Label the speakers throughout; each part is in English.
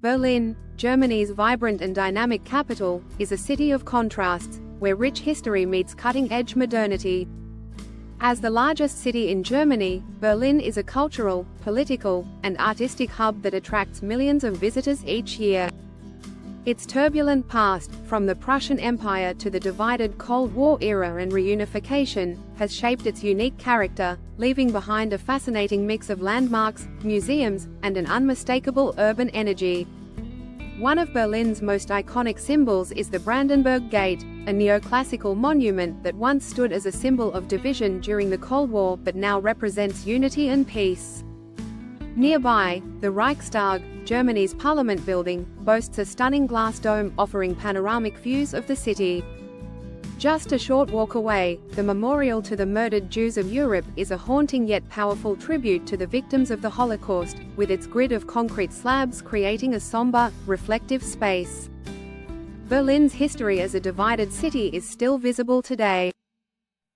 Speaker 1: Berlin, Germany's vibrant and dynamic capital, is a city of contrasts, where rich history meets cutting-edge modernity. As the largest city in Germany, Berlin is a cultural, political, and artistic hub that attracts millions of visitors each year. Its turbulent past, from the Prussian Empire to the divided Cold War era and reunification, has shaped its unique character, leaving behind a fascinating mix of landmarks, museums, and an unmistakable urban energy. One of Berlin's most iconic symbols is the Brandenburg Gate, a neoclassical monument that once stood as a symbol of division during the Cold War but now represents unity and peace. Nearby, the Reichstag, Germany's parliament building, boasts a stunning glass dome offering panoramic views of the city. Just a short walk away, the Memorial to the Murdered Jews of Europe is a haunting yet powerful tribute to the victims of the Holocaust, with its grid of concrete slabs creating a somber, reflective space. Berlin's history as a divided city is still visible today.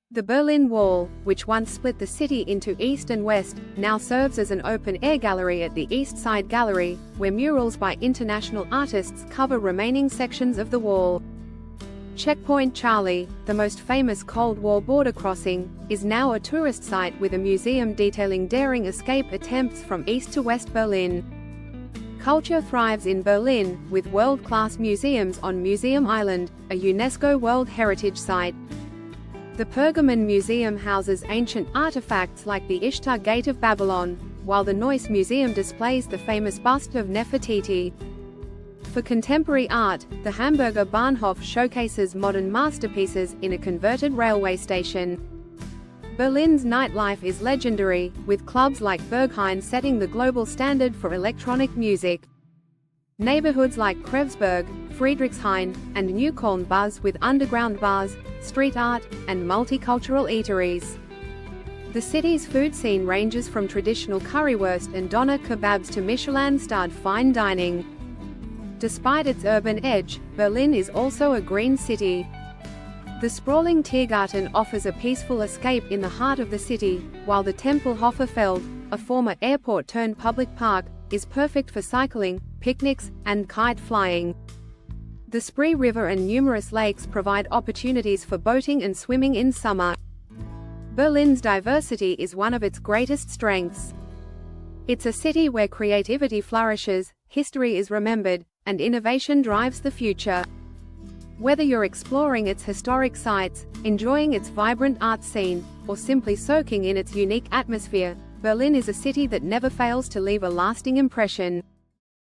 Speaker 1: The Berlin Wall, which once split the city into east and west, now serves as an open-air gallery at the East Side Gallery, where murals by international artists cover remaining sections of the wall. Checkpoint Charlie, the most famous Cold War border crossing, is now a tourist site with a museum detailing daring escape attempts from East to West Berlin. Culture thrives in Berlin, with world-class museums on Museum Island, a UNESCO World Heritage Site. The Pergamon Museum houses ancient artifacts like the Ishtar Gate of Babylon, while the Neuss Museum displays the famous bust of Nefertiti. For contemporary art, the Hamburger Bahnhof showcases modern masterpieces in a converted railway station. Berlin's nightlife is legendary, with clubs like Berghain setting the global standard for electronic music. Neighborhoods like Kreuzberg, Friedrichshain, and Neukölln buzz with underground bars, street art, and multicultural eateries. The city's food scene ranges from traditional currywurst and doner kebabs to Michelin-starred fine dining. Despite its urban edge, Berlin is also a green city. The sprawling Tiergarten offers a peaceful escape in the heart of the city, while the Tempelhofer Feld, a former airport-turned-public park, is perfect for cycling, picnics, and kite flying. The Spree River and numerous lakes provide opportunities for boating and swimming in summer. Berlin's diversity is one of its greatest strengths. It's a city where creativity flourishes, history is remembered, and innovation drives the future. Whether you're exploring its historic sites, enjoying its vibrant art scene, or simply soaking in its unique atmosphere, Berlin is a city that never fails to leave a lasting impression.